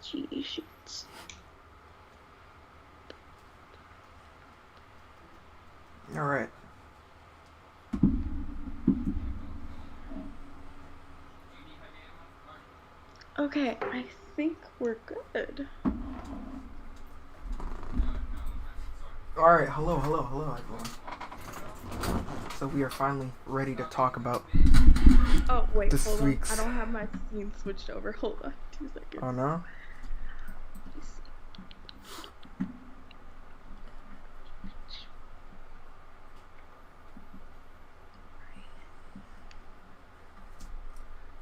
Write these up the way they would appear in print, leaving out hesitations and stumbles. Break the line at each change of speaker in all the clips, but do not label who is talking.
cheat sheets.
All right.
Okay, I think we're good.
All right. Hello, everyone. So we are finally ready to talk about
Oh, wait,
this
hold on. I
week's.
don't have my scene switched over. Hold on 2 seconds.
Oh no.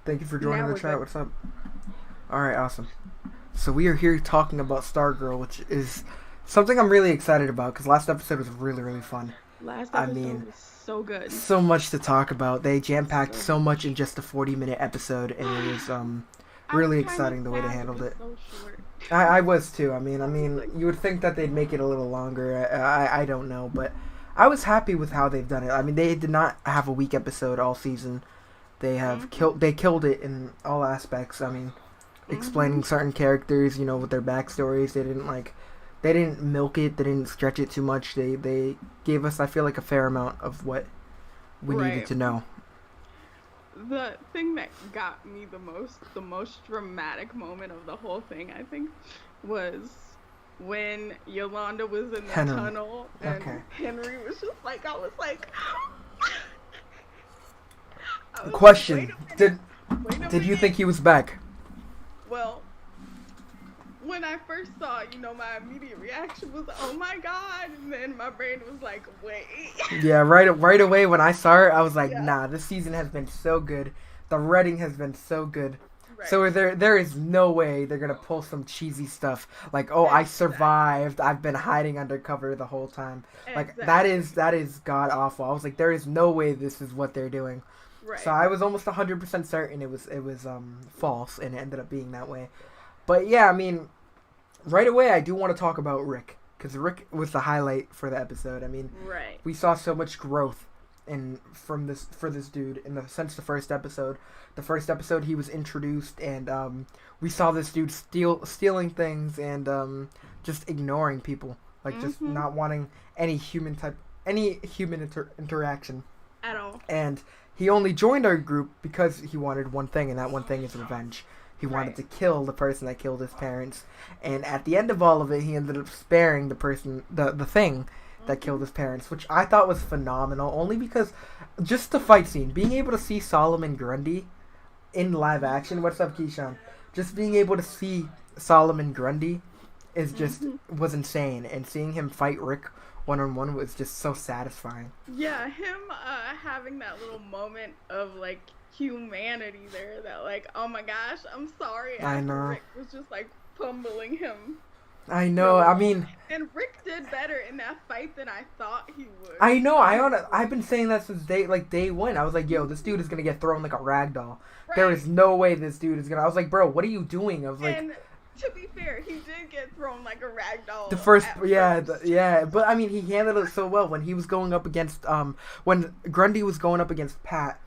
Thank you for joining
Now
the
we're
chat.
good.
What's up? All right, awesome. So we are here talking about Stargirl, which is something I'm really excited about because last episode was really, really fun.
Last
I
episode
mean,
was so good.
so much to talk about. They jam-packed
So
so much in just a 40-minute episode, and it was
I was
really
kind of
exciting the way they
sad it
handled
was
it.
so short.
I was too. I
I was
mean,
like,
you would think that they'd make it a little longer. I don't know, but I was happy with how they've done it. I mean, they did not have a weak episode all season. They killed it in all aspects. I mean, explaining certain characters, with their backstories. They didn't milk it. They didn't stretch it too much. They gave us, I feel like, a fair amount of what we needed to know.
The thing that got me the most dramatic moment of the whole thing, I think, was when Yolanda was in the tunnel and Henry was just like, I was like,
Question:
Did
Did you think he was back?
Well, when I first saw, my immediate reaction was, oh my god, and then my brain was like, wait.
Yeah, right away when I saw it, I was like,
Yeah.
nah, this season has been so good. The writing has been so good.
Right.
So there is no way they're gonna pull some cheesy stuff like, oh, I survived. I've been hiding undercover the whole time. Like that is god awful. I was like, there is no way this is what they're doing.
Right.
So I was almost 100% certain it was false, and it ended up being that way. But yeah, I mean, right away I do want to talk about Rick, because Rick was the highlight for the episode. I mean,
Right.
we saw so much growth for this dude since the first episode. The first episode he was introduced, and we saw this dude stealing things and just ignoring people, like just not wanting any human interaction
At all.
And he only joined our group because he wanted one thing, and that one thing is revenge. He wanted to kill the person that killed his parents, and at the end of all of it, he ended up sparing the thing that killed his parents, which I thought was phenomenal. Only because just the fight scene, being able to see Solomon Grundy in live action. What's up, Keyshawn? Just being able to see Solomon Grundy was insane, and seeing him fight Rick one-on-one was just so satisfying.
Yeah, him having that little moment of like humanity there, that like, oh my gosh, I'm sorry.
I know.
Rick was just like fumbling him.
I know. I mean,
and Rick did better in that fight than I thought he would.
I know. I've been saying that since day one. I was like, yo, this dude is gonna get thrown like a rag doll. Right. There is no way this dude is gonna. I was like, bro, what are you doing? I was like.
And to be fair, he did get thrown like a rag doll.
Yeah, but I mean, he handled it so well when he was going up against when Grundy was going up against Pat.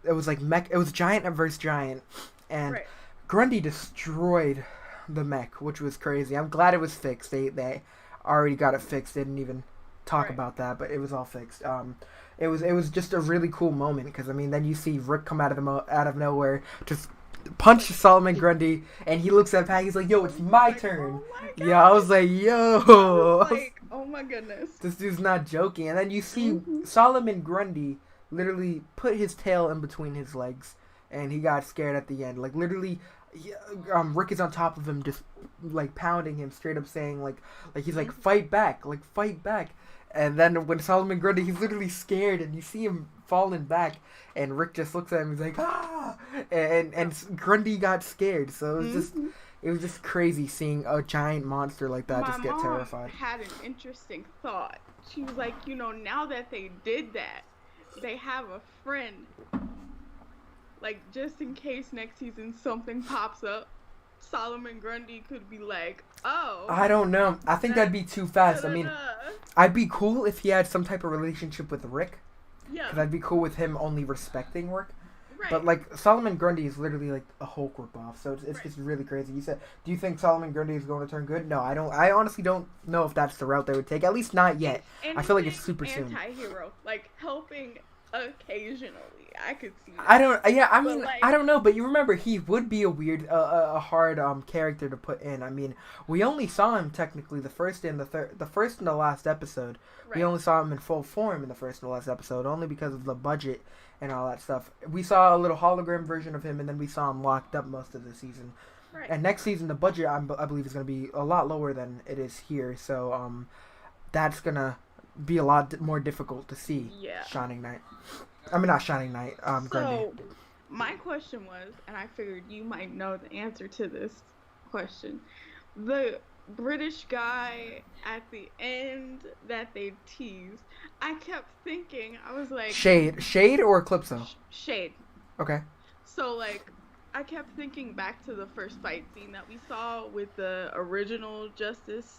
It was like it was giant versus giant, and Grundy destroyed the mech, which was crazy. I'm glad it was fixed. They already got it fixed. They didn't even talk about that, but it was all fixed. It was just a really cool moment because I mean, then you see Rick come out of nowhere, just punch Solomon Grundy, and he looks at Pat. He's like, "Yo, it's my turn." Oh I was like, "Yo."
I was like, oh my goodness.
This dude's not joking. And then you see Solomon Grundy literally put his tail in between his legs, and he got scared at the end. Like literally, Rick is on top of him, just like pounding him, straight up saying like he's like, fight back. And then when Solomon Grundy, he's literally scared, and you see him falling back, and Rick just looks at him. He's like, ah, and Grundy got scared. So it was just crazy seeing a giant monster like that just get terrified.
My mom had an interesting thought. She was like, now that they did that, they have a friend. Like, just in case next season something pops up, Solomon Grundy could be like, oh.
I don't know. I think that'd be too fast. I mean, I'd be cool if he had some type of relationship with Rick. Yeah. Because I'd be cool with him only respecting Rick. But like Solomon Grundy is literally like a Hulk ripoff, so it's just really crazy. You said, do you think Solomon Grundy is going to turn good? No, I don't. I honestly don't know if that's the route they would take. At least not yet. I feel like it's super soon.
Anti-hero, like helping occasionally. I could see that.
I don't. Yeah, I mean, like, I don't know. But you remember, he would be a weird, a hard character to put in. I mean, we only saw him technically the first and the last episode. Right. We only saw him in full form in the first and the last episode, only because of the budget and all that stuff. We saw a little hologram version of him, and then we saw him locked up most of the season. Right. And next season, the budget I believe is going to be a lot lower than it is here. So that's gonna be a lot more difficult to see.
Yeah.
Shining Knight. I mean, not Shining Knight. Grundy.
So, my question was, and I figured you might know the answer to this question. The British guy at the end that they teased, I kept thinking, I was like...
Shade or Eclipso?
Shade.
Okay.
So, like, I kept thinking back to the first fight scene that we saw with the original Justice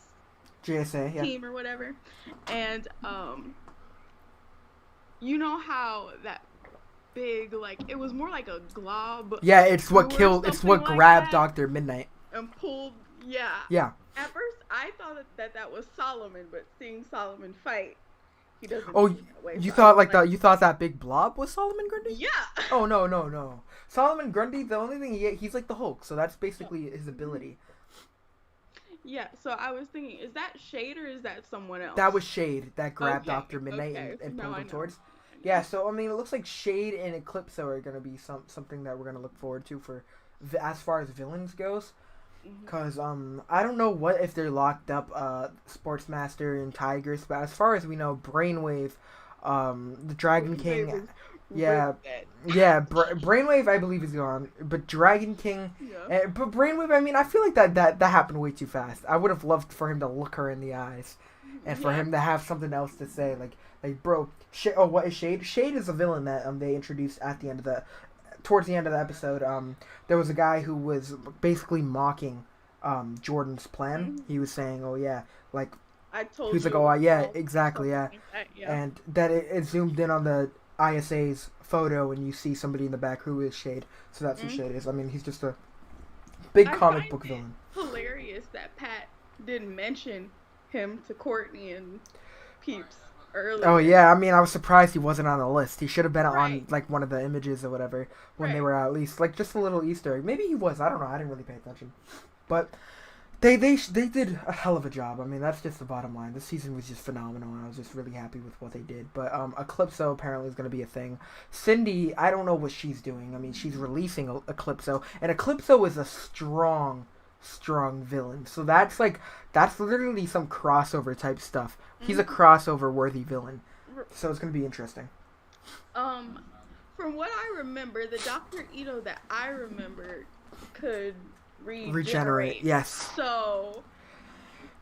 JSA,
team or whatever. And, you know how that big, like, it was more like a glob.
Yeah, it's what grabbed Dr. Midnight.
And pulled, yeah.
Yeah.
At first, I thought that was Solomon, but seeing Solomon fight, he doesn't.
Oh, you thought you thought that big blob was Solomon Grundy?
Yeah.
Oh no. Solomon Grundy, the only thing he's like the Hulk, so that's basically his ability.
Yeah, so I was thinking, is that Shade or is that someone else?
That was Shade that grabbed Dr. Midnight and pulled him towards. Yeah, so I mean, it looks like Shade and Eclipso are gonna be something that we're gonna look forward to for as far as villains goes. Cause I don't know if they're locked up Sportsmaster and Tigers, but as far as we know, Brainwave, the Dragon King. Brainwave I believe is gone, but Dragon King, but Brainwave, I mean, I feel like that happened way too fast. I would have loved for him to look her in the eyes, and for him to have something else to say, like bro, what is Shade? Shade is a villain that they introduced at the end of towards the end of the episode. There was a guy who was basically mocking Jordan's plan. Mm-hmm. He was saying, "Oh yeah, like."
I told
He's
you.
Like, oh yeah, exactly, yeah.
Like that, yeah.
And that it zoomed in on the ISA's photo, and you see somebody in the back who is Shade. So that's who Shade is. I mean, he's just a big comic book villain.
Hilarious that Pat didn't mention him to Courtney and Peeps earlier.
Oh yeah, I mean, I was surprised he wasn't on the list. He should have been on like one of the images or whatever when they were at least like just a little Easter egg. Maybe he was. I don't know. I didn't really pay attention, but. They did a hell of a job. I mean, that's just the bottom line. This season was just phenomenal, and I was just really happy with what they did. But Eclipso apparently is going to be a thing. Cindy, I don't know what she's doing. I mean, she's releasing Eclipso, and Eclipso is a strong villain. So that's literally some crossover type stuff. He's a crossover worthy villain. So it's going to be interesting.
From what I remember, the Dr. Ito that I remember could regenerate.
Yes.
So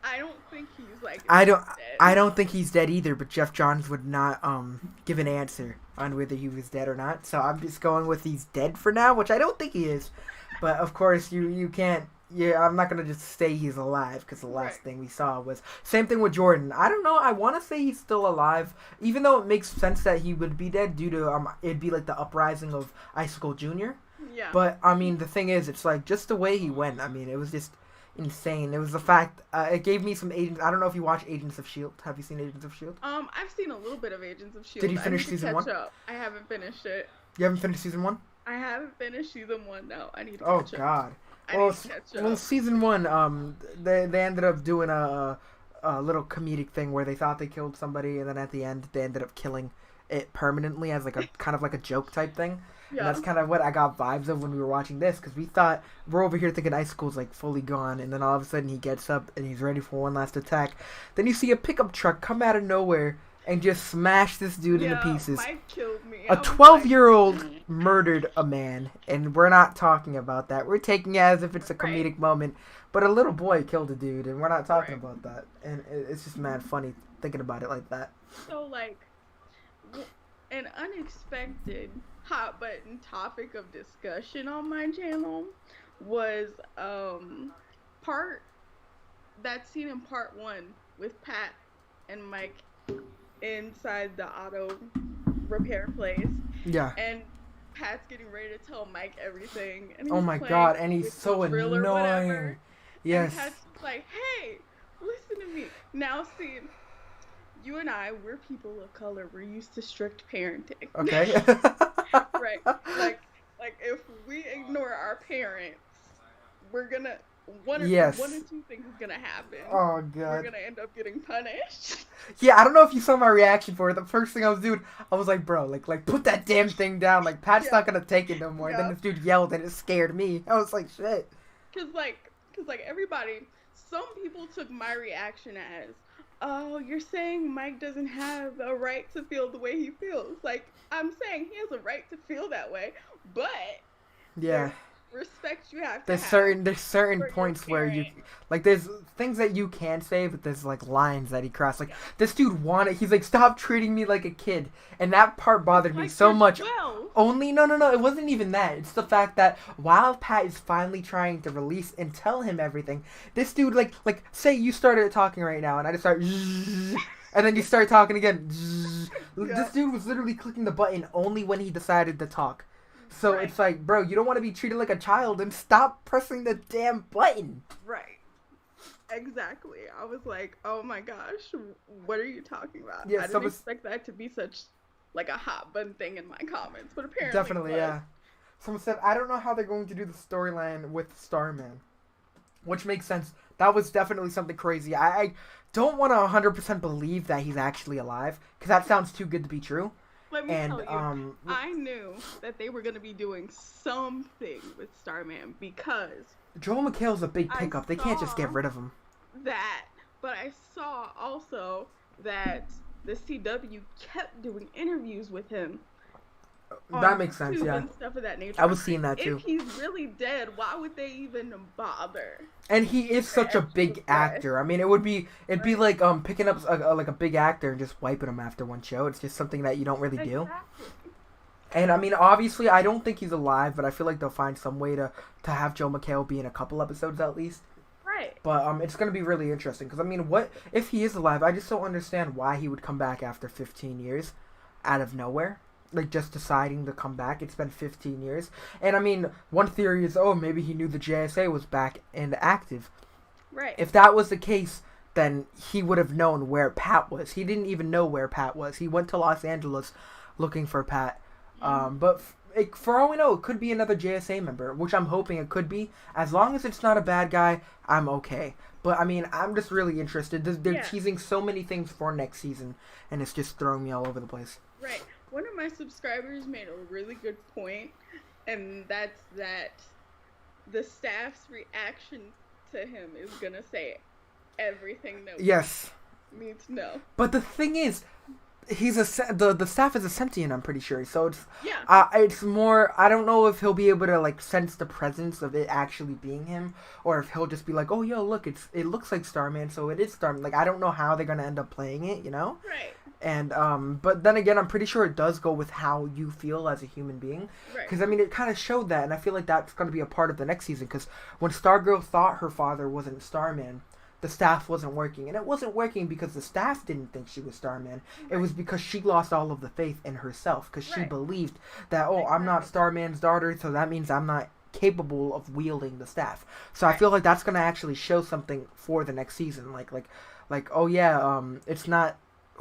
I don't think he's like
I don't think he's dead either, but Jeff Johns would not give an answer on whether he was dead or not. So I'm just going with he's dead for now, which I don't think he is. But of course you can't I'm not going to just say he's alive because the last thing we saw was same thing with Jordan. I don't know. I want to say he's still alive, even though it makes sense that he would be dead due to it'd be like the uprising of Icicle Jr.
Yeah.
But, I mean, the thing is, it's like, just the way he went, I mean, it was just insane. It was the fact, it gave me some Agents, I don't know if you watch Agents of S.H.I.E.L.D. Have you seen Agents of S.H.I.E.L.D.?
I've seen a little bit of Agents of S.H.I.E.L.D.
Did you finish season 1?
I haven't finished it.
You haven't finished season 1?
I haven't finished season 1, no. I need to
catch up. Oh, God. Well, season 1, they ended up doing a little comedic thing where they thought they killed somebody, and then at the end, they ended up killing it permanently as like a kind of like a joke type thing. Yeah. And that's kind of what I got vibes of when we were watching this, because we're over here thinking Icicle's like fully gone, and then all of a sudden he gets up and he's ready for one last attack. Then you see a pickup truck come out of nowhere and just smash this dude into pieces.
Mike killed me.
A 12-year-old murdered a man, and we're not talking about that. We're taking it as if it's a comedic moment, but a little boy killed a dude, and we're not talking about that. And it's just mad funny thinking about it like that.
So, like, an unexpected hot button topic of discussion on my channel was that scene in part 1 with Pat and Mike inside the auto repair place.
Yeah.
And Pat's getting ready to tell Mike everything, and
Oh
he's
my
playing
god, and he's
with the
so
drill or
annoying.
whatever, and
Yes.
Pat's just like, "Hey, listen to me." Now, see, you and I, we're people of color. We're used to strict parenting,
Okay.
right? Like if we ignore our parents, we're gonna one or
Yes.
two things is gonna happen.
Oh
We're
god.
gonna end up getting punished.
Yeah, I don't know if you saw my reaction for it. The first thing I was doing, I was like, bro, like put that damn thing down. Like Pat's
Yeah,
not gonna take it no more. And then
yeah.
this dude yelled and it scared me. I was like, shit.
Cause like everybody, some people took my reaction as, oh, you're saying Mike doesn't have a right to feel the way he feels. Like, I'm saying he has a right to feel that way, but
Yeah.
there's respect you have to
There's
have
certain
for your
points where you
parent.
like there's things that you can say, but there's like lines that he crossed. Like
Yeah.
this dude wanted, he's like, stop treating me like a kid, and that part bothered me
Like
so
you're
much.
12.
Only no, it wasn't even that. It's the fact that while Pat is finally trying to release and tell him everything, this dude like say you started talking right now, and I just start. And then you start talking again.
Yeah.
This dude was literally clicking the button only when he decided to talk. So
Right.
it's like, bro, you don't want to be treated like a child, and stop pressing the damn button.
Right. Exactly. I was like, oh my gosh, what are you talking about?
Yeah,
I didn't expect that to be such like a hot button thing in my comments, but apparently
definitely,
it was.
yeah. Someone said, I don't know how they're going to do the storyline with Starman, which makes sense. That was definitely something crazy. I don't want to 100% believe that he's actually alive, because that sounds too good to be true.
Let me
And
tell you, I knew that they were going to be doing something with Starman because
Joel McHale's a big
I
pickup. They can't just get
saw
rid of him.
that, but I saw also that the CW kept doing interviews with him
That
on
makes sense,
YouTube
yeah.
and stuff of that nature.
I was seeing that too.
If he's really dead, why would they even bother?
And he is such a
Extra
big
press.
actor. I mean, it'd be
Right.
like picking up like a big actor and just wiping him after one show. It's just something that you don't really do.
Exactly.
And I mean, obviously, I don't think he's alive, but I feel like they'll find some way to have Joe McHale be in a couple episodes at least.
Right.
But it's gonna be really interesting because I mean, what if he is alive? I just don't understand why he would come back after 15 years, out of nowhere. Like just deciding to come back. It's been 15 years, and I mean, one theory is, oh, maybe he knew the JSA was back and active.
Right.
If that was the case, then he would have known where Pat was. He didn't even know where Pat was. He went to Los Angeles looking for Pat. But for all we know, it could be another JSA member, which I'm hoping it could be. As long as it's not a bad guy, I'm okay. But I mean, I'm just really interested. They're teasing so many things for next season, and it's just throwing me all over the place.
Right. One of my subscribers made a really good point, and that's that the staff's reaction to him is gonna say everything that
Yes.
we need to know.
But the thing is, he's the staff is a sentient. I'm pretty sure. So
Yeah.
it's more. I don't know if he'll be able to like sense the presence of it actually being him, or if he'll just be like, oh yo, look, it looks like Starman, so it is Starman. Like I don't know how they're gonna end up playing it, you know.
Right.
And but then again, I'm pretty sure it does go with how you feel as a human being.
Right.
Because I mean, it kind of showed that, and I feel like that's going to be a part of the next season. Because when Stargirl thought her father wasn't Starman, the staff wasn't working, and it wasn't working because the staff didn't think she was Starman. It was because she lost all of the faith in herself, because she
Right.
believed that, oh, I'm not Starman's daughter, so that means I'm not capable of wielding the staff. So I feel like that's going to actually show something for the next season. Like oh yeah, it's not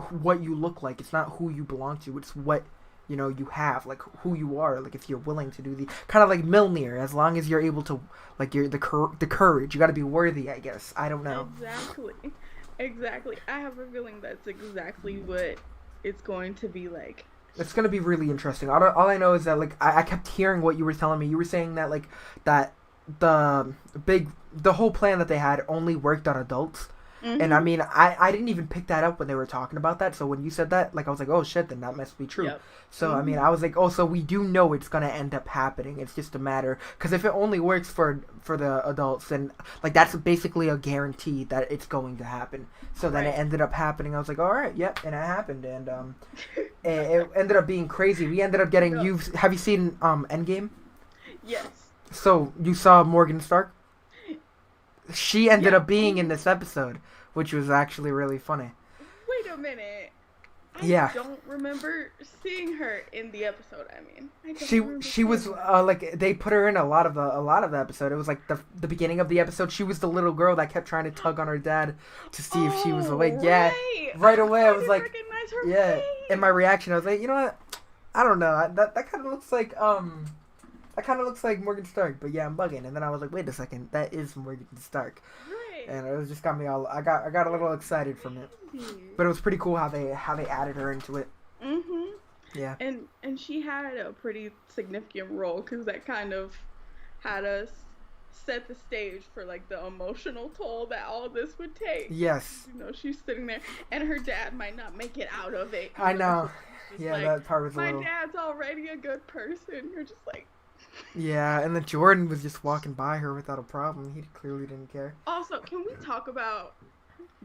what you look like, it's not who you belong to, it's what you have, like who you are, like if you're willing to do the kind of like Milner, as long as you're able to, like you're the courage, you got to be worthy, I guess. I don't know.
Exactly. I have a feeling that's exactly what it's going to be like.
It's gonna be really interesting. All I know is that like I kept hearing what you were telling me. You were saying that like that the whole plan that they had only worked on adults. And I mean, I didn't even pick that up when they were talking about that. So when you said that, like I was like, oh shit, then that must be true.
Yep.
So I mean, I was like, oh, so we do know it's gonna end up happening. It's just a matter, because if it only works for the adults, then like that's basically a guarantee that it's going to happen. So then it ended up happening. I was like, all right, yep, and it happened, and it ended up being crazy. We ended up getting have you seen Endgame?
Yes.
So you saw Morgan Stark? She ended up being in this episode, which was actually really funny.
Wait a minute. I don't remember seeing her in the episode. I mean, I don't remember
she was like they put her in a lot of the episode. It was like the beginning of the episode. She was the little girl that kept trying to tug on her dad to see if she was awake.
Right.
Yeah, right away I was like,
recognize her
yeah.
face.
In my reaction, I was like, you know what? I don't know. That kind of looks like Morgan Stark. But yeah, I'm bugging. And then I was like, wait a second, that is Morgan Stark.
Right.
And it was just got me all. I got a little excited from it. But it was pretty cool how they added her into it.
Mhm.
Yeah.
And she had a pretty significant role because that kind of had us set the stage for like the emotional toll that all this would take.
Yes.
You know, she's sitting there, and her dad might not make it out of it.
I know. Yeah,
like,
that part was
my dad's already a good person. You're just like.
Yeah, and then Jordan was just walking by her without a problem. He clearly didn't care.
Also, can we talk about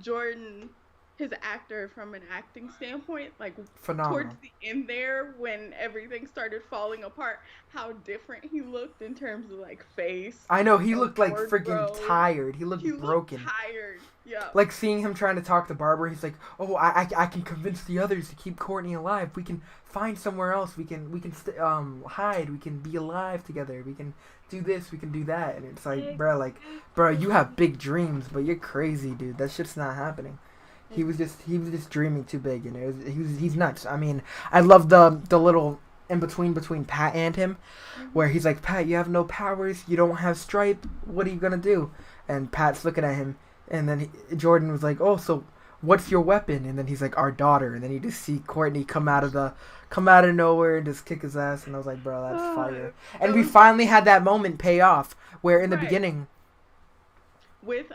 Jordan, his actor, from an acting standpoint? Like,
phenomenal.
Towards the end there, when everything started falling apart, how different he looked in terms of, like, face.
I know, he looked like freaking tired. He looked broken.
Looked tired, yeah.
Like, seeing him trying to talk to Barbara, he's like, oh, I can convince the others to keep Courtney alive. We can find somewhere else. We can hide. We can be alive together. We can do this. We can do that. And it's like, bro, you have big dreams, but you're crazy, dude. That shit's not happening. He was just dreaming too big, and he's nuts. I mean, I love the little in between Pat and him, where he's like, Pat, you have no powers. You don't have Stripe. What are you gonna do? And Pat's looking at him, and then Jordan was like, oh, so what's your weapon? And then he's like, our daughter. And then you just see Courtney come out of nowhere and just kick his ass. And I was like, bro, that's fire. And we finally had that moment pay off, where in the beginning.
With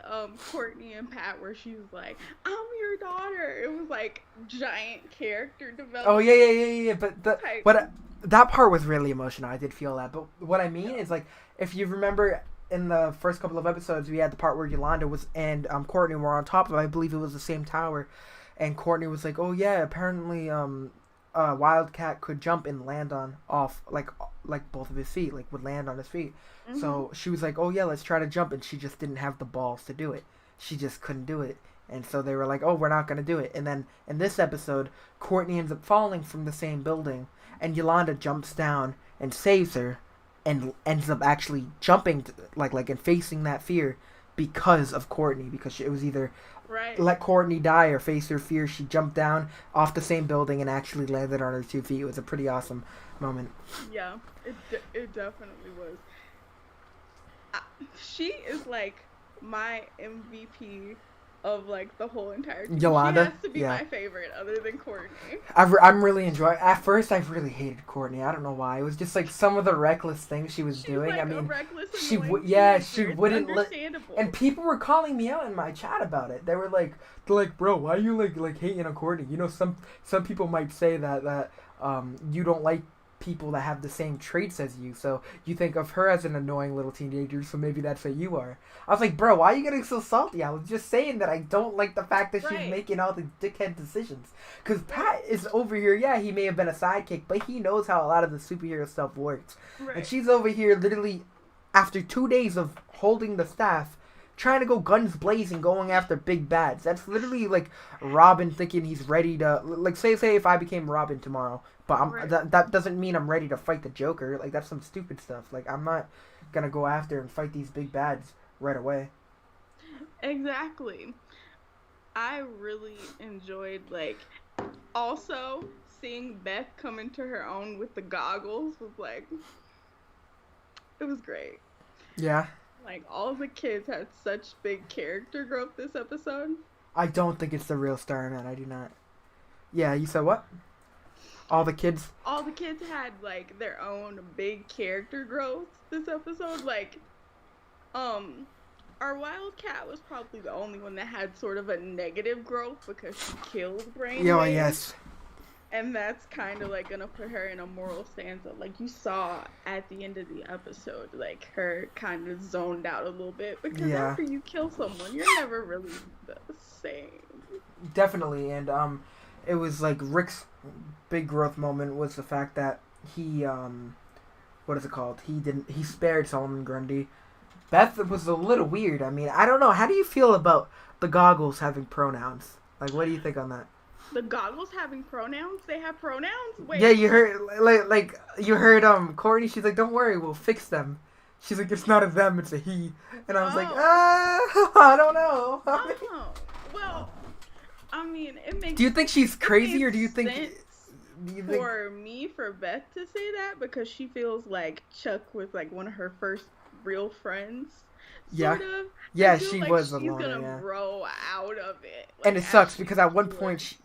Courtney and Pat, where she was like, I'm your daughter. It was like giant character development.
Oh yeah. But that part was really emotional. I did feel that. But what I mean is, like, if you remember in the first couple of episodes, we had the part where Yolanda and Courtney were on top of, I believe it was the same tower, and Courtney was like, oh yeah, apparently Wildcat could jump and land off both of his feet, like would land on his feet. Mm-hmm. So she was like, oh yeah, let's try to jump, and she just didn't have the balls to do it. She just couldn't do it. And so they were like, oh, we're not going to do it. And then in this episode, Courtney ends up falling from the same building, and Yolanda jumps down and saves her, and ends up actually jumping and facing that fear because of Courtney, because it was either let Courtney die or face her fear. She jumped down off the same building and actually landed on her 2 feet. It was a pretty awesome moment.
Yeah, it definitely was. She is like my MVP of like the whole entire team.
Yolanda?
She has to be my favorite other than Courtney.
I'm really enjoying. At first, I really hated Courtney. I don't know why. It was just like some of the reckless things she was doing.
Like,
I mean,
she
wouldn't let. And people were calling me out in my chat about it. They're like, bro, why are you like hating on Courtney? You know, some people might say that you don't like people that have the same traits as you, so you think of her as an annoying little teenager, so maybe that's what you are. I was like, bro, why are you getting so salty? I was just saying that I don't like the fact that she's making all the dickhead decisions. Because Pat is over here, yeah, he may have been a sidekick, but he knows how a lot of the superhero stuff works. And she's over here literally, after 2 days of holding the staff, trying to go guns blazing, going after big bads. That's literally like Robin thinking he's ready to, like, say if I became Robin tomorrow, but that doesn't mean I'm ready to fight the Joker. Like, that's some stupid stuff. Like, I'm not gonna go after and fight these big bads right away.
Exactly. I really enjoyed, like, also seeing Beth come into her own with the goggles was like, it was great.
Yeah.
Like, all the kids had such big character growth this episode.
I don't think it's the real Starman. I do not. Yeah, you said what? All the kids?
All the kids had, like, their own big character growth this episode. Like, our Wildcat was probably the only one that had sort of a negative growth because she killed Brainwave.
Yeah, yes.
And that's kind of, like, gonna put her in a moral stance of, like, you saw at the end of the episode, like, her kind of zoned out a little bit. Because after you kill someone, you're never really the same.
Definitely, and, it was, like, Rick's big growth moment was the fact that he, what is it called? He spared Solomon Grundy. Beth was a little weird. I mean, I don't know. How do you feel about the goggles having pronouns? Like, what do you think on that?
The goggles having pronouns? They have pronouns? Wait.
Yeah, you heard like you heard Courtney. She's like, "Don't worry, we'll fix them." She's like, "It's not a them, it's a he." And I was like, I don't know.
Oh, well, I mean, it makes.
Do you think she's crazy, or do you think?
For me, for Beth to say that, because she feels like Chuck was like one of her first real friends. Sort of.
Yeah, she
like
was
she's
alone.
Gonna grow out of it. Like,
and it sucks because at one point, she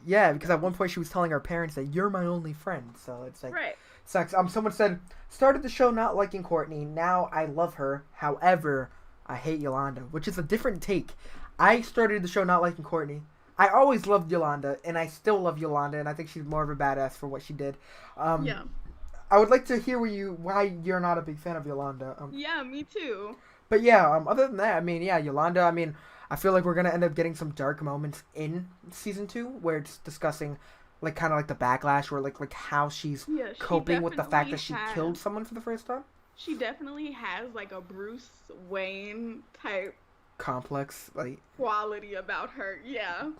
was telling her parents that you're my only friend. So it's like, sucks. Someone said started the show not liking Courtney. Now I love her. However, I hate Yolanda, which is a different take. I started the show not liking Courtney. I always loved Yolanda, and I still love Yolanda, and I think she's more of a badass for what she did. I would like to hear why you're not a big fan of Yolanda.
Yeah, me too.
But yeah, other than that, I mean, yeah, Yolanda, I mean, I feel like we're going to end up getting some dark moments in season 2 where it's discussing, like, kind of like the backlash or, like how she's coping with the fact that she killed someone for the first time.
She definitely has, like, a Bruce Wayne type
complex, like,
quality about her, yeah.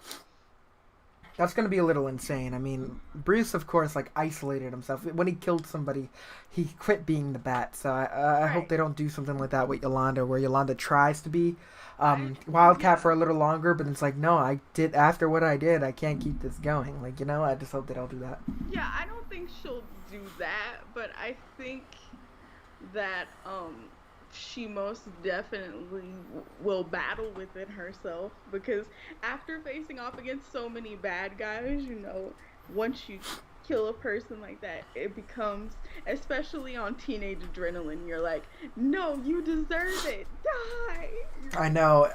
That's going to be a little insane. I mean, Bruce, of course, like, isolated himself. When he killed somebody, he quit being the Bat. So I hope they don't do something like that with Yolanda, where Yolanda tries to be Wildcat for a little longer, but it's like, no, after what I did, I can't keep this going. Like, I just hope they don't do that.
Yeah, I don't think she'll do that, but I think that, she most definitely will battle within herself, because after facing off against so many bad guys, once you kill a person like that, it becomes, especially on teenage adrenaline, you're like, no, you deserve it, die.
I know.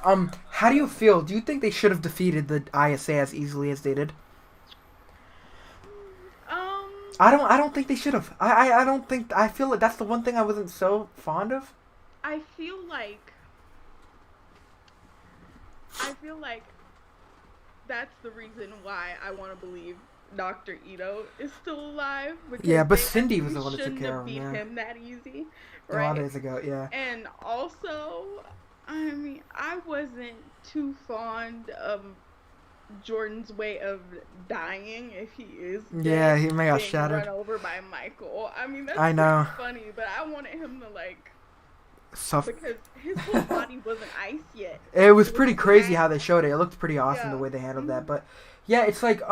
How do you feel? Do you think they should have defeated the ISA as easily as they did? I don't think they should have. I feel like that's the one thing I wasn't so fond of.
I feel like that's the reason why I want to believe Dr. Ito is still alive.
Yeah, but Cindy was the one that took care of him.
Shouldn't have beat him that easy,
right? A lot of days ago, yeah.
And also, I mean, I wasn't too fond of Jordan's way of dying if he is dead.
Yeah, he may have shattered.
Run over by Michael. I mean, that's funny, but I wanted him to because his whole body wasn't ice yet.
It was pretty crazy how they showed it. It looked pretty awesome the way they handled that. But yeah, it's like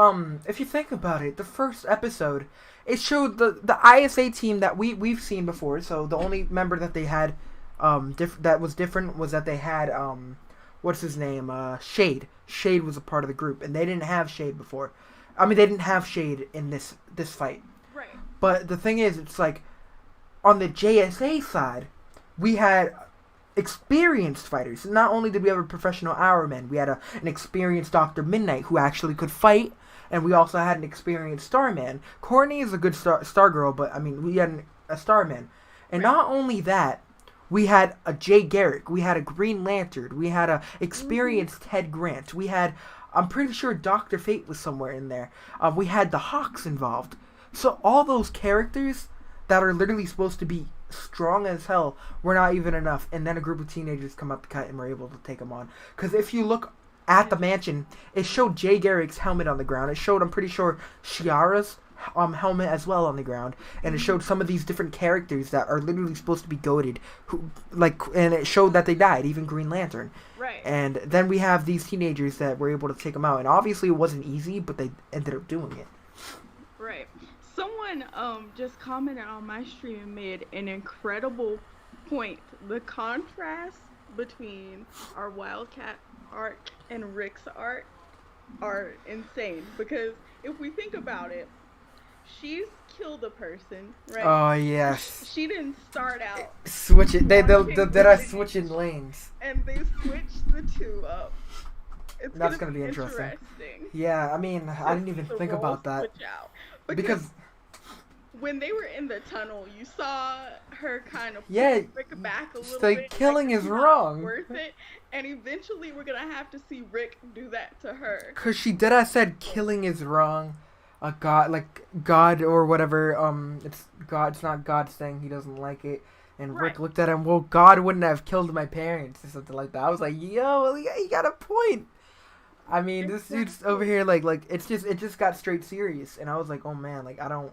if you think about it, the first episode, it showed the ISA team that we've seen before. So the only member that they had that was different was that they had what's his name? Shade. Shade was a part of the group, and they didn't have Shade before. I mean, they didn't have Shade in this fight.
Right.
But the thing is, it's like on the JSA side, we had experienced fighters. Not only did we have a professional Hourman, we had an experienced Dr. Midnight who actually could fight, and we also had an experienced Starman. Courtney is a good Stargirl, but I mean, we had a Starman. And not only that, we had a Jay Garrick, we had a Green Lantern, we had a experienced Ted Grant, we had, I'm pretty sure Dr. Fate was somewhere in there. We had the Hawks involved. So all those characters that are literally supposed to be strong as hell were not even enough, and then a group of teenagers come up the cut and were able to take them on. Because if you look at the mansion, it showed Jay Garrick's helmet on the ground. It showed, I'm pretty sure, Shiara's helmet as well on the ground, and it showed some of these different characters that are literally supposed to be goated, and it showed that they died, even Green Lantern.
Right.
And then we have these teenagers that were able to take them out, and obviously it wasn't easy, but they ended up doing it.
Right. Someone just commented on my stream and made an incredible point. The contrast between our Wildcat arc and Rick's arc are insane, because if we think about it, she's killed a person, right?
Oh yes.
She didn't start out
switch it. They're switching lanes,
and they switched the two up.
That's gonna be interesting. Yeah, I mean, I didn't even think about that because
when they were in the tunnel, you saw her kind of
pull
Rick back a little
bit. Killing is wrong.
Worth it, and eventually we're gonna have to see Rick do that to her.
Cause she did. I said killing is wrong. God or whatever. It's God. It's not God's thing. He doesn't like it. And Rick looked at him. Well, God wouldn't have killed my parents or something like that. I was like, yo, you got a point. I mean, this dude's over here like it just got straight serious, and I was like, oh man, like I don't,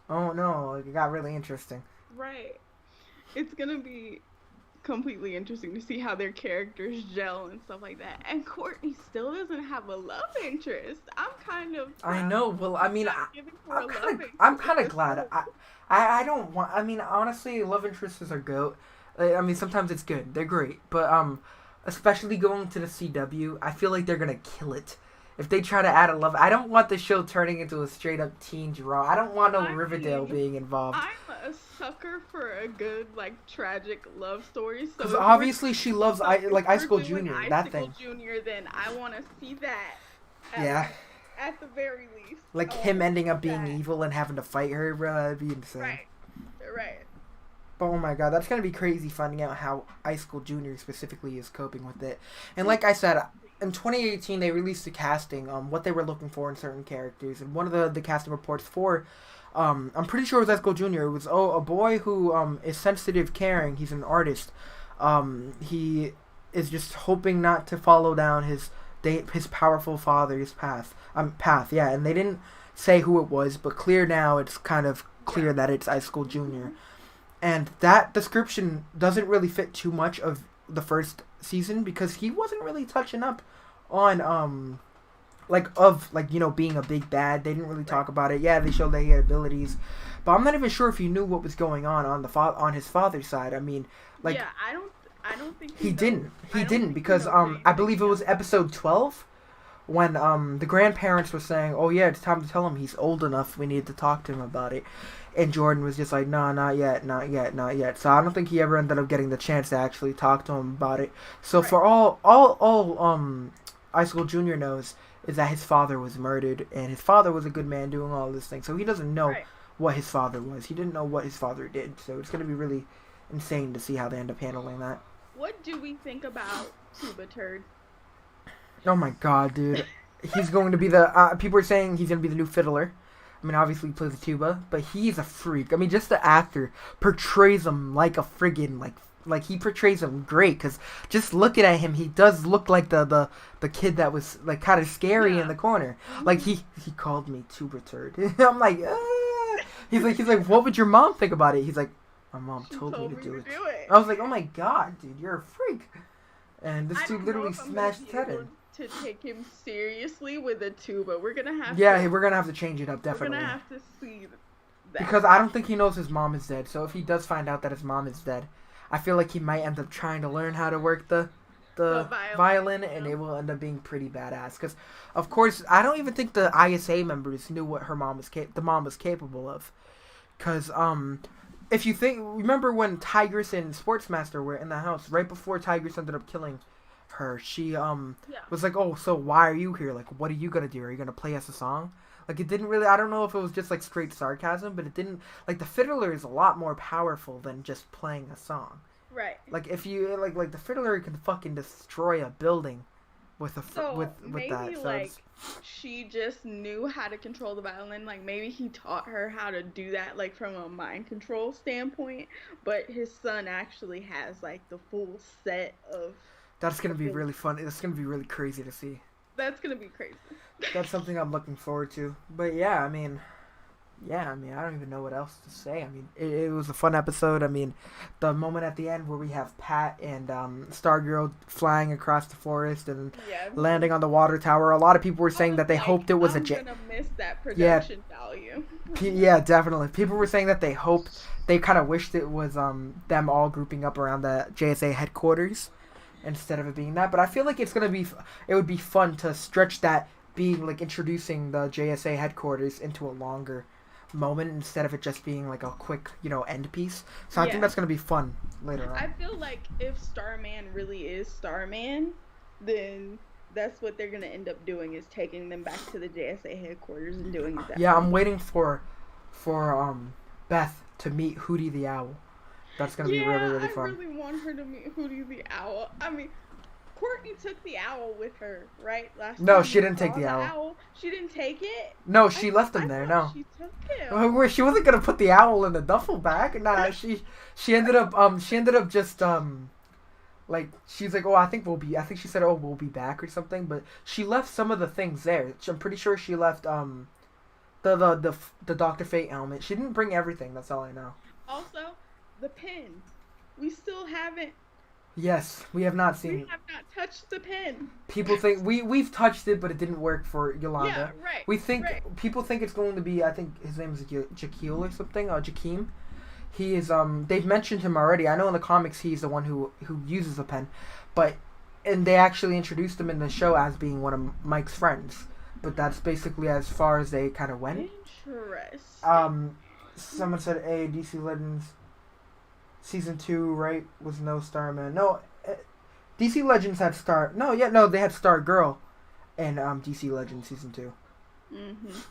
oh no, like it got really interesting.
Right. It's gonna be completely interesting to see how their characters gel and stuff like that. And Courtney still doesn't have a love interest. I'm kind of.
I know. Well, I mean, I'm kind of glad. I don't want. I mean, honestly, love interests are goat. I mean, sometimes it's good. They're great, but especially going to the CW, I feel like they're gonna kill it. If they try to add a love, I don't want the show turning into a straight up teen drama. I don't want no Riverdale being involved.
I'm a sucker for a good like tragic love story. So
because obviously she loves High School Junior. That thing.
Junior, then I want to see that.
Yeah.
At the very least.
Like him ending up being evil and having to fight her, bro. That'd be insane.
Right.
But oh my god, that's gonna be crazy finding out how High School Junior specifically is coping with it. And like I said, in 2018 they released the casting, what they were looking for in certain characters, and one of the casting reports for, I'm pretty sure it was High School Junior. It was a boy who is sensitive, caring. He's an artist. He is just hoping not to follow down his powerful father's path. Yeah, and they didn't say who it was, but clear now. It's kind of clear that it's High School Junior. And that description doesn't really fit too much of the first season because he wasn't really touching up on being a big bad. They didn't really talk about it. Yeah, they showed that he had abilities, but I'm not even sure if he knew what was going on on his father's side. I mean, like
yeah, I don't think
he didn't. He didn't because I believe it was episode 12 when the grandparents were saying, "Oh yeah, it's time to tell him he's old enough. We need to talk to him about it." And Jordan was just like, "No, not yet. So I don't think he ever ended up getting the chance to actually talk to him about it. So for all High School Junior knows is that his father was murdered, and his father was a good man doing all this thing. So he doesn't know what his father was. He didn't know what his father did. So it's gonna be really insane to see how they end up handling that.
What do we think about Tuba Turd?
Oh my god, dude. He's going to be the people are saying he's gonna be the new Fiddler. I mean, obviously he plays the tuba, but he's a freak. I mean, just the actor portrays him like a friggin' like he portrays him great. Cause just looking at him, he does look like the kid that was like kind of scary in the corner. Like he called me Tuba Turd. I'm like, he's like, what would your mom think about it? He's like, my mom told me to do it. I was like, oh my god, dude, you're a freak. And this dude literally smashed his head in.
To take him seriously with a tuba, we're gonna have
we're gonna have to change it up, definitely.
We're gonna have to see that.
Because I don't think he knows his mom is dead. So if he does find out that his mom is dead, I feel like he might end up trying to learn how to work the violin, and it will end up being pretty badass. Because of course, I don't even think the ISA members knew what the mom was capable of. Because if you remember when Tigress and Sportsmaster were in the house right before Tigress ended up killing her, she was like, oh, so why are you here? Like, what are you gonna do? Are you gonna play us a song? Like, it didn't really, I don't know if it was just like straight sarcasm, but it didn't, like, the fiddler is a lot more powerful than just playing a song.
Right.
Like, if you like the fiddler can fucking destroy a building with
maybe,
that. So
like she just knew how to control the violin. Like maybe he taught her how to do that, like from a mind control standpoint. But his son actually has like the full set of.
That's gonna be really fun. It's gonna be really crazy to see.
That's gonna be crazy.
That's something I'm looking forward to. But yeah, I mean, I don't even know what else to say. I mean, it was a fun episode. I mean, the moment at the end where we have Pat and Stargirl flying across the forest and landing on the water tower. A lot of people were saying that they hoped it was
I'm gonna miss that production value.
Yeah, definitely. People were saying that they kind of wished it was them all grouping up around the JSA headquarters instead of it being that. But I feel like it would be fun to stretch that being like introducing the JSA headquarters into a longer moment instead of it just being like a quick, end piece. So I think that's going to be fun later on.
I feel like if Starman really is Starman, then that's what they're going to end up doing, is taking them back to the JSA headquarters and doing that.
Yeah, I'm waiting for Beth to meet Hootie the Owl. That's going to be really, really fun.
I really want her to meet Hootie the Owl. I mean, Courtney took the owl with her, right?
No, she didn't take the owl.
She didn't take it?
No, she left him there, no.
She took him.
She wasn't going to put the owl in the duffel bag. Nah, she ended up just, Like she's like, oh, I think she said, oh, we'll be back or something. But she left some of the things there. I'm pretty sure she left the Doctor Fate helmet. She didn't bring everything. That's all I know.
Also, the pin. We still haven't.
Yes, we have not
We
seen.
have not touched the pin.
People think we've touched it, but it didn't work for Yolanda.
Yeah, right.
We think
right.
people think it's going to be. I think his name is Jaquil or something. Jakeem. He is. They've mentioned him already. I know in the comics he's the one who uses the pen, but and they actually introduced him in the show as being one of Mike's friends. But that's basically as far as they kind of went.
Interesting.
Someone said, "A DC Legends season 2, right? Was no Starman. No, DC Legends had Star. No, yeah, no, they had Stargirl, and DC Legends season 2.
Mhm.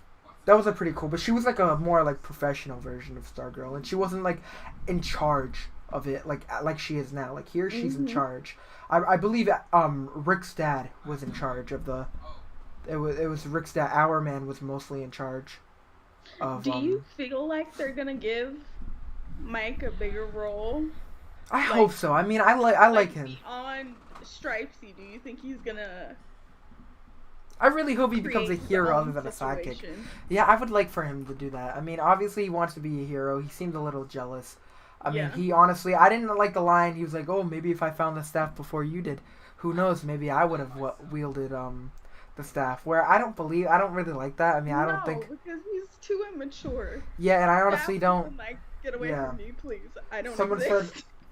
That was a pretty cool, but she was like a more like professional version of Stargirl, and she wasn't like in charge of it like she is now. Like here, she's in charge. I believe Rick's dad was in charge of the. It was Rick's dad. Our man was mostly in charge. Of,
Do you feel like they're gonna give Mike a bigger role?
I hope so. I mean, I like him.
Beyond Stripesy, do you think he's gonna?
I really hope he becomes a hero other than a sidekick. Yeah, I would like for him to do that. I mean, obviously he wants to be a hero. He seemed a little jealous. I mean, he honestly, I didn't like the line. He was like, "Oh, maybe if I found the staff before you did, who knows? Maybe I would have wielded the staff." Where I don't really like that. I mean, I don't think
because he's too immature.
Yeah, and I honestly don't.
Like, get away from me, please. I don't.
Someone said,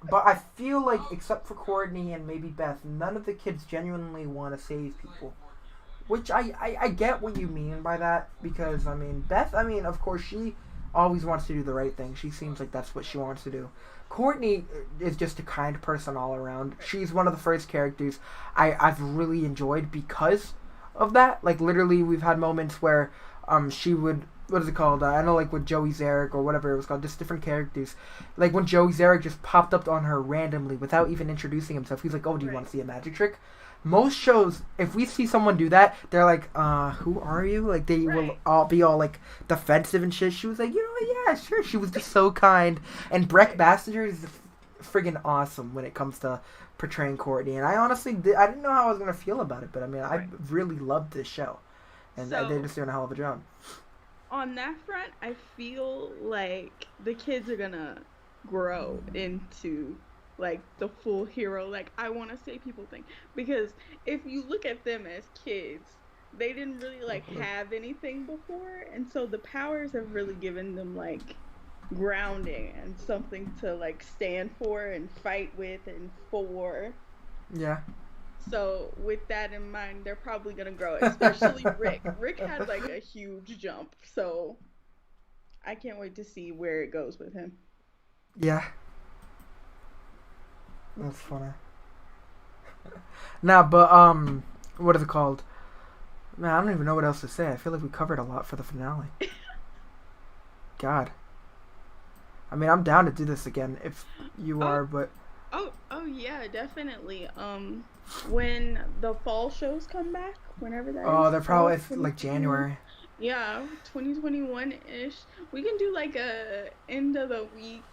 but I feel like except for Courtney and maybe Beth, none of the kids genuinely want to save people. Which I get what you mean by that, because, I mean, Beth, I mean, of course, she always wants to do the right thing. She seems like that's what she wants to do. Courtney is just a kind person all around. She's one of the first characters I've really enjoyed because of that. Like, literally, we've had moments where she would, what is it called? I know, like, with Joey Zarek or whatever it was called, just different characters. Like, when Joey Zarek just popped up on her randomly without even introducing himself, he's like, oh, do you want to see a magic trick? Most shows, if we see someone do that, they're like, who are you? Like, they will all be all, like, defensive and shit. She was like, yeah, sure. She was just so kind. And Breck Bassinger is friggin' awesome when it comes to portraying Courtney. And I honestly, I didn't know how I was going to feel about it. But, I mean, I really loved this show. And they're just doing a hell of a job.
On that front, I feel like the kids are going to grow into like the full hero, like I want to say people think, because if you look at them as kids, they didn't really like have anything before, and so the powers have really given them like grounding and something to like stand for and fight with and for.
Yeah.
So with that in mind, they're probably gonna grow, especially Rick. Rick had like a huge jump, so I can't wait to see where it goes with him.
Yeah. That's funny. Nah, but what is it called? Man, I don't even know what else to say. I feel like we covered a lot for the finale. God. I mean, I'm down to do this again if you are, but
Oh yeah, definitely. When the fall shows come back, whenever that is.
Oh, they're probably like January.
Yeah, 2021-ish. We can do like a end of the week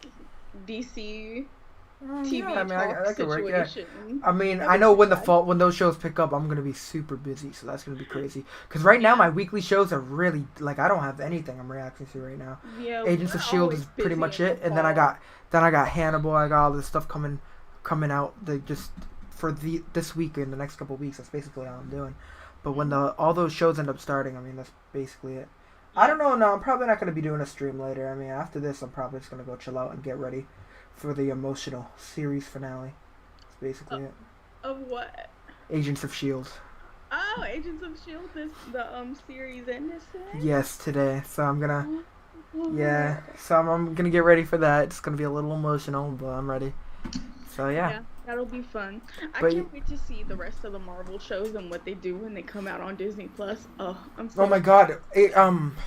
DC TV
I mean, I could work. Yeah. I mean,
That
I
would
know
be
when
fun.
when those shows pick up, I'm gonna be super busy, so that's gonna be crazy. Because right now, my weekly shows are really like I don't have anything I'm reacting to right now.
Yeah,
Agents of Shield is pretty much it, and then I got Hannibal. I got all this stuff coming out. Just for this week and the next couple of weeks. That's basically all I'm doing. But when all those shows end up starting, I mean, that's basically it. I don't know. No, I'm probably not gonna be doing a stream later. I mean, after this, I'm probably just gonna go chill out and get ready for the emotional series finale. That's basically it.
Of what?
Agents of Shield.
Oh, Agents of Shield. The series ended today.
Yes, today. So I'm gonna. Yeah. So I'm gonna get ready for that. It's gonna be a little emotional, but I'm ready. So yeah.
That'll be fun. I can't wait to see the rest of the Marvel shows and what they do when they come out on Disney Plus. Oh, I'm so.
Oh my God!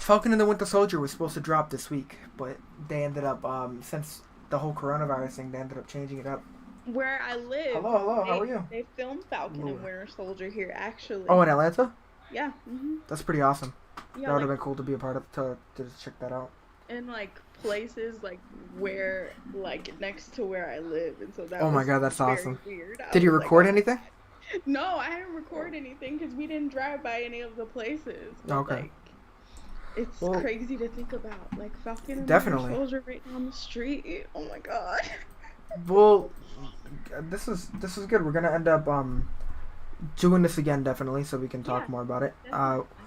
Falcon and the Winter Soldier was supposed to drop this week, but they ended up since the whole coronavirus thing, they ended up changing it up.
Where I live.
Hello. How are you?
They filmed Falcon and Winter Soldier here, actually.
Oh, in Atlanta?
Yeah. Mm-hmm.
That's pretty awesome.
Yeah,
that would have been cool to be a part of to check that out.
in like places like where like next to where I live, and so that
Oh my
was
god, that's
very
awesome.
weird. I
Did you
was like,
record
oh
anything?
my god. No, I didn't record anything because we didn't drive by any of the places. But
Okay.
like, it's
Well,
crazy to think about. Like Falcon and Winter
definitely.
Soldier right down the street. Oh my god.
Well, this is good. We're gonna end up doing this again definitely, so we can
Yeah,
talk more about it.
definitely.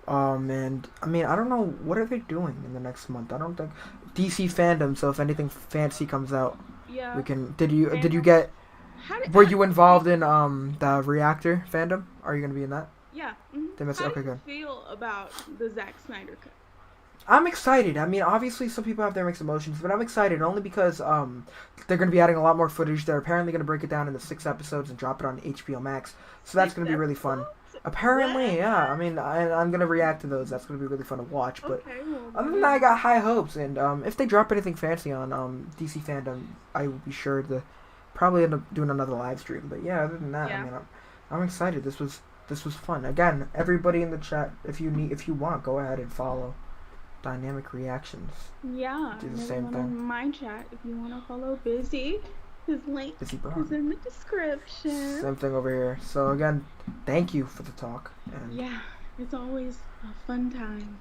And I mean, I don't know what are they doing in the next month. I don't think DC fandom. So if anything fancy comes out, we
Yeah.
can. Did you
Fandom.
get?
How did
Were
how,
you involved in the reactor fandom? Are you gonna be in that?
yeah. Hmm.
They must.
How do
Okay,
you
good.
feel about the Zack Snyder cut?
I'm excited. I mean, obviously, some people have their mixed emotions, but I'm excited only because they're going to be adding a lot more footage. They're apparently going to break it down into 6 episodes and drop it on HBO Max. So that's
6
going to be really fun.
episodes?
Apparently,
What?
yeah. I mean, I'm going to react to those. That's going to be really fun to watch. But
Okay, well
other than that, I
maybe.
got high hopes. And if they drop anything fancy on DC fandom, I will be sure to probably end up doing another live stream. But yeah, other than that, I
Yeah.
mean, I'm excited. This was fun. Again, everybody in the chat, if you want, go ahead and follow Dynamic Reactions.
Yeah,
Do
and
the same
everyone on
thing.
my chat, if you want to follow Busy, his link
Busy
is
Brown.
in the description.
Same thing over here. So again, thank you for the talk. And
Yeah, it's always a fun time.